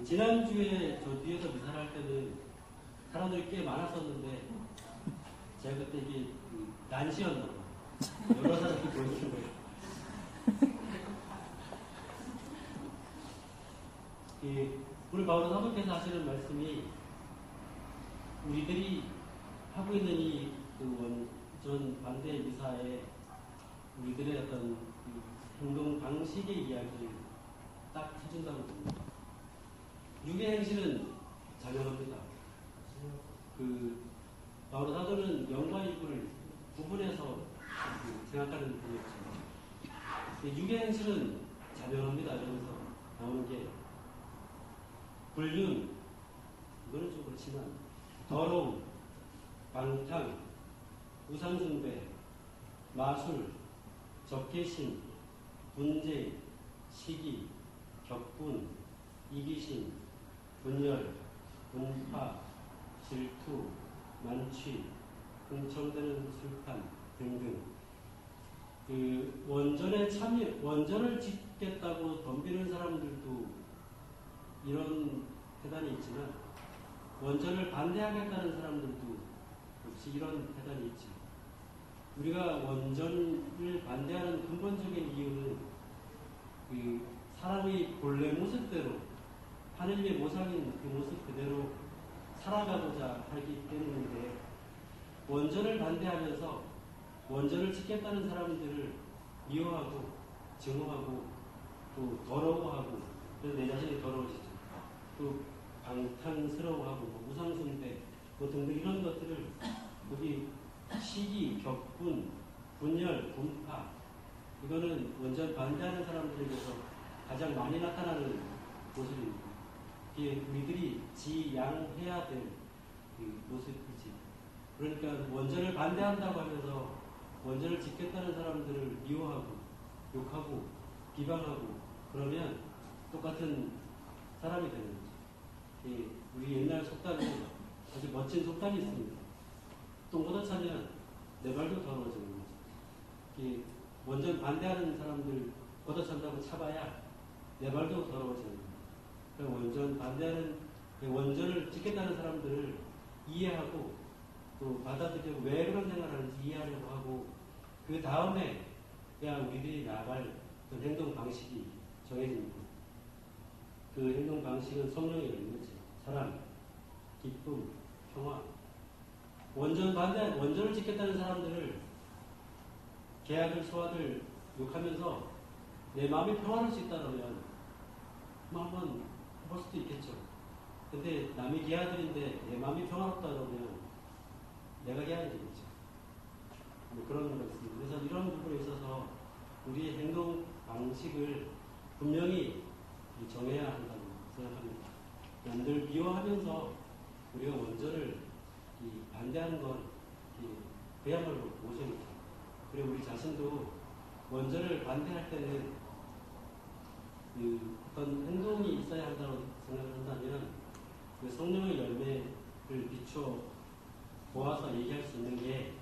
지난주에 저 뒤에서 미사를 할 때는 사람들이 꽤 많았었는데 제가 그때 이게 난시였나 봐요. 여러 사람이 보이는 거예요. 오늘 바울 사도께서 하시는 말씀이 우리들이 하고 있는 이 원전 반대 미사에 우리들의 어떤 행동 방식의 이야기를 딱 해준다고 봅니다. 육의 행실은 자명합니다. 바울 사도는 영과 육을 구분해서 생각하는 분이었지만 육의 행실은 자명합니다. 이러면서 나오는 게 불륜, 이거는 좀 그렇지만 더러움, 방탕, 우상숭배, 마술, 적개심, 분쟁, 시기, 격분, 이기심, 분열, 분파, 질투, 만취, 흥청되는 술판 등등. 원전을 짓겠다고 덤비는 사람들도 이런 태단이 있지만, 원전을 반대하겠다는 사람들도 역시 이런 태단이 있죠. 우리가 원전을 반대하는 근본적인 이유는 사람의 본래 모습대로, 하늘 위의 모상인 그 모습 그대로 살아가고자 하기 때문인데, 원전을 반대하면서 원전을 짓겠다는 사람들을 미워하고 증오하고 또 더러워하고, 그래서 내 자신이 더러워지죠. 또 방탕스러워하고 우상숭배 등등 이런 것들을 여기 시기, 격분, 분열, 분파, 이거는 원전 반대하는 사람들에게서 가장 많이 나타나는 모습입니다. 이게 우리들이 지양해야 될 모습이지. 그러니까 원전을 반대한다고 하면서 원전을 짓겠다는 사람들을 미워하고 욕하고 비방하고 그러면 똑같은 사람이 되는 거죠. 우리 옛날 속담에 아주 멋진 속담이 있습니다. 똥 걷어차면 내 발도 더러워지는 거죠. 원전 반대하는 사람들 걷어찬다고 차봐야 내 발도 더러워지는 거예요. 원전 반대하는, 원전을 짓겠다는 사람들을 이해하고 또 받아들이고 왜 그런 생각을 하는지 이해하려고 하고, 그 다음에 그냥 우리들이 나아갈 그 행동 방식이 정해집니다. 그 행동 방식은 성령의 열매죠. 사랑, 기쁨, 평화. 원전을 짓겠다는 사람들을, 계약을, 소화를 욕하면서 내 마음이 평화로울 수 있다면 한번 해볼 수도 있겠죠. 근데 남이 계약들인데 내 마음이 평화롭다면 내가 계약이 되겠죠. 그런 거가 있습니다. 그래서 이런 부분에 있어서 우리의 행동 방식을 분명히 정해야 한다고 생각합니다. 남들 미워하면서 우리가 원전을 반대하는 건 그야말로 모성이죠. 그리고 우리 자신도 원전을 반대할 때는 어떤 행동이 있어야 한다고 생각을 한다면 그 성령의 열매를 비춰 보아서 얘기할 수 있는 게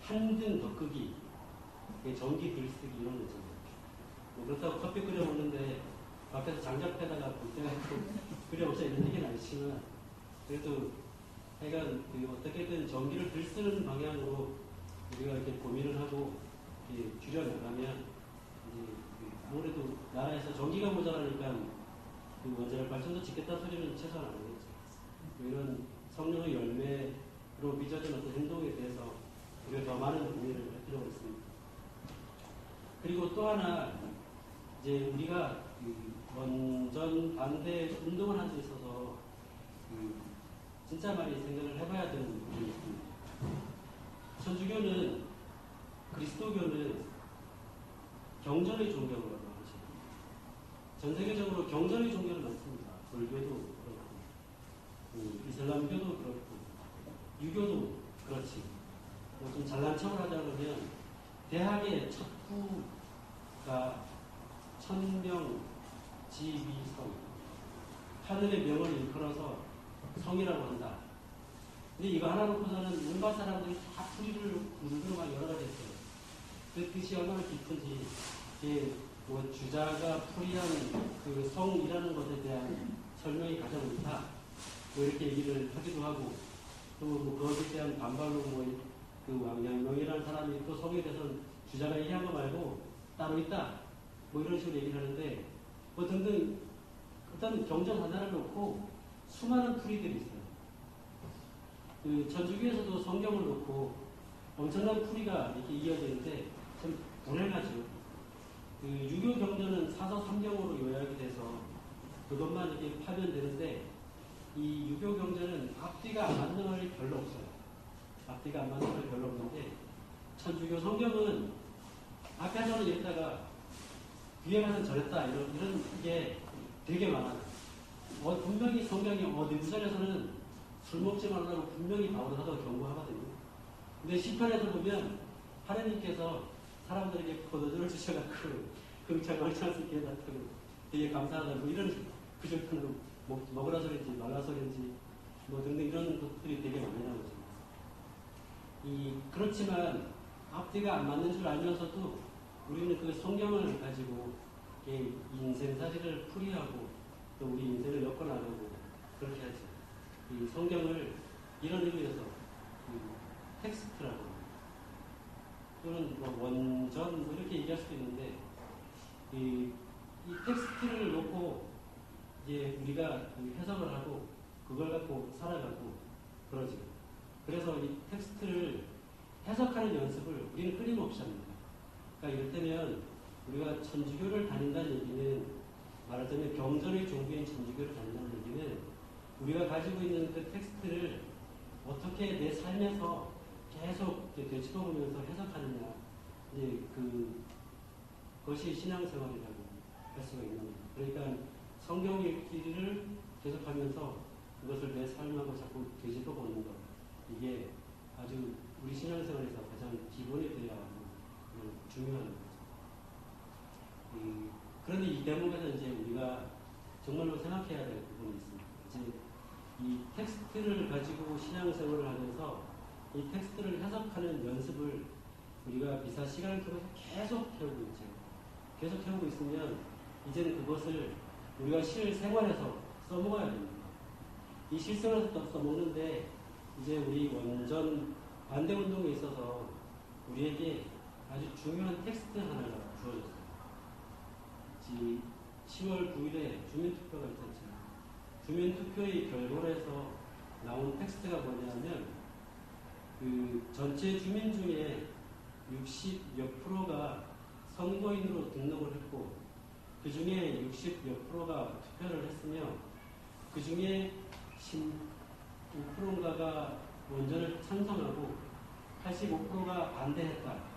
한등 더 끄기, 전기 들쓰기 이런 거 있잖아요. 그렇다고 커피 끓여 먹는데 밖에서 장작패다가 볼 때가 있고 끓여 먹자 이런 얘기는 아니지만, 그래도 하여간 어떻게든 전기를 들쓰는 방향으로 우리가 이렇게 고민을 하고 줄여나가면 아무래도 나라에서 전기가 모자라니까 원자력 발전소 짓겠다 소리는 최소한 안 하겠죠. 이런 성령의 열매로 빚어진 어떤 행동에 대해서 우리가 더 많은 고민을 할 필요가 있습니다. 그리고 또 하나, 이제 우리가 원전 반대 운동을 한 데 있어서 진짜 많이 생각을 해봐야 되는 부분이 있습니다. 천주교는, 그리스도교는 경전의 종교라고 하죠. 전 세계적으로 경전의 종교는 많습니다. 불교도 그렇고, 이슬람교도 그렇고, 유교도 그렇지. 좀 잘난 척을 하자면 대학의 첩부가 천명 지위성, 하늘의 명을 일컬어서 성이라고 한다. 근데 이거 하나 놓고서는 온갖 사람들이 다 풀이를 물들어 막 여러 가지 했어요. 그 뜻이 얼마나 깊은지 뭐 주자가 풀이한 그 성이라는 것에 대한 설명이 가장 옳다. 뭐 이렇게 얘기를 하기도 하고 또 뭐 그것에 대한 반발로 뭐 그 왕양명이라는 사람이 또 성에 대해서는 주자가 얘기한 거 말고 따로 있다. 뭐 이런 식으로 얘기를 하는데 뭐 등등 일단 경전 하나를 놓고 수많은 풀이들이 있어요. 그 천주교에서도 성경을 놓고 엄청난 풀이가 이렇게 이어지는데 참 불행하죠. 그 유교 경전은 사서 3경으로 요약이 돼서 그것만 이렇게 파면 되는데 이 유교 경전은 앞뒤가 안 맞는 말이 별로 없어요. 앞뒤가 안 맞는 말이 별로 없는데 천주교 성경은 앞에 하나는 이랬다가 뒤에 가서는 저랬다 이런 게 되게 많아요. 분명히 성경이 어디 구절에서는 술 먹지 말라고 분명히 바울은 하도 경고하거든요. 근데 시편에서 보면 하나님께서 사람들에게 포도주를 주셔갖고 흥청흥청스럽게 나타나고 되게 감사하다고 이런 그절편으로 먹으라 소리인지 말라 소리인지 뭐 등등 이런 것들이 되게 많이 나오죠. 그렇지만 앞뒤가 안 맞는 줄 알면서도 우리는 그 성경을 가지고 인생사실을 풀이하고 또 우리 인생을 엮어나가고 그렇게 하죠. 이 성경을 이런 의미에서 텍스트라고 또는 뭐 원전 뭐 이렇게 얘기할 수도 있는데 이 텍스트를 놓고 이제 우리가 해석을 하고 그걸 갖고 살아가고 그러죠. 그래서 이 텍스트를 해석하는 연습을 우리는 끊임없이 합니다. 그러니까 이를테면 우리가 천주교를 다닌다는 얘기는 말하자면 경전의 종교인 천주교를 다닌다는 얘기는 우리가 가지고 있는 그 텍스트를 어떻게 내 삶에서 계속 되짚어보면서 해석하느냐 이제 그것이 신앙생활이라고 할 수가 있는 겁니다. 그러니까 성경 읽기를 계속하면서 그것을 내 삶하고 자꾸 되짚어보는 것 이게 아주 우리 신앙생활에서 가장 기본이 되어야 하는 중요한 거죠. 그런데 이 대목에서 이제 우리가 정말로 생각해야 될 부분이 있습니다. 이제 이 텍스트를 가지고 신앙생활을 하면서 이 텍스트를 해석하는 연습을 우리가 미사 시간을 통해서 계속 해오고 있죠. 계속 해오고 있으면 이제는 그것을 우리가 실생활에서 써먹어야 됩니다. 이 실생활에서 써먹는데 이제 우리 원전 반대운동에 있어서 우리에게 아주 중요한 텍스트 하나가 주어졌어요. 10월 9일에 주민투표가 있었죠. 주민투표의 결과에서 나온 텍스트가 뭐냐면 그 전체 주민 중에 60몇 프로가 선거인으로 등록을 했고 그 중에 60몇 프로가 투표를 했으며 그 중에 15%인가가 원전을 찬성하고 85%가 반대했다.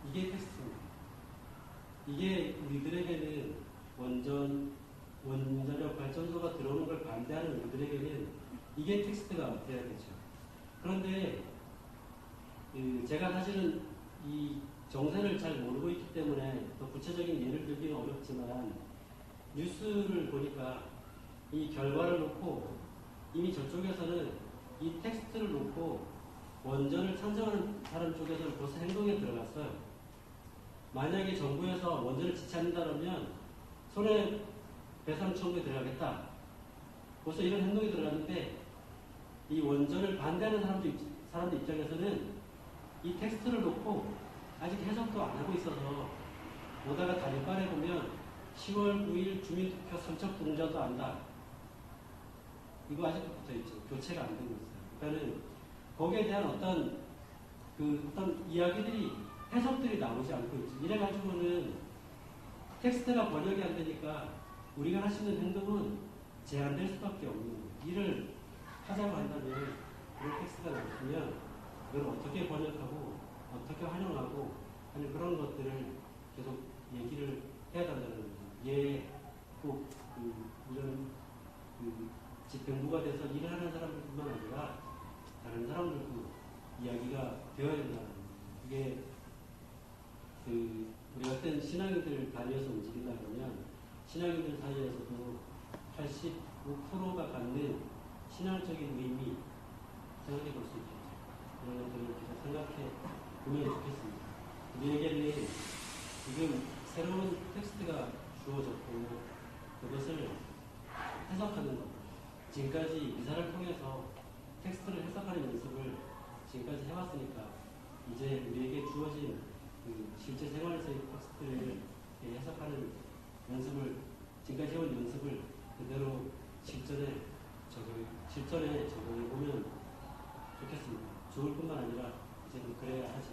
이게 텍스트입니다. 이게 우리들에게는 원자력 발전소가 들어오는 걸 반대하는 우리들에게는 이게 텍스트가 돼야겠죠. 그런데 제가 사실은 이 정세를 잘 모르고 있기 때문에 더 구체적인 예를 들기는 어렵지만 뉴스를 보니까 이 결과를 놓고 이미 저쪽에서는 이 텍스트를 놓고 원전을 찬성하는 사람 쪽에서는 벌써 행동에 들어갔어요. 만약에 정부에서 원전을 지체한다면 손해배상 청구에 들어가겠다. 벌써 이런 행동이 들어갔는데 이 원전을 반대하는 사람들 입장에서는 이 텍스트를 놓고 아직 해석도 안 하고 있어서 오다가 다리빨에 보면 10월 9일 주민투표 선착 동자도 안다. 이거 아직도 붙어있죠. 교체가 안 되고 있어요. 그러니까는 거기에 대한 어떤 이야기들이 해석들이 나오지 않고 있죠. 이래가지고는 텍스트가 번역이 안 되니까 우리가 할 수 있는 행동은 제한될 수밖에 없는 거예요. 일을 하자고 한다면 그런 텍스트가 나오면 그걸 어떻게 번역하고 어떻게 활용하고 하는 그런 것들을 계속 얘기를 해야 된다는 거죠. 얘 꼭 이런 집행부가 돼서 일을 하는 사람들뿐만 아니라 다른 사람들도 이야기가 되어야 된다는 거죠. 이게 우리 같은 신앙인들 단위에서 움직인다 그러면 신앙인들 사이에서도 85%가 갖는 신앙적인 의미 생각해 볼 수 있겠죠. 그런 것들을 계속 생각해 보면 좋겠습니다. 우리에게는 지금 새로운 텍스트가 주어졌고 그것을 해석하는 것. 지금까지 미사를 통해서 텍스트를 해석하는 연습을 지금까지 해왔으니까 이제 우리에게 주어진 그 실제 생활에서의 텍스트를 해석하는 연습을 지금까지 해온 연습을 그대로 실전에 적용해 보면 좋겠습니다. 좋을 뿐만 아니라 이제는 그래야 하지.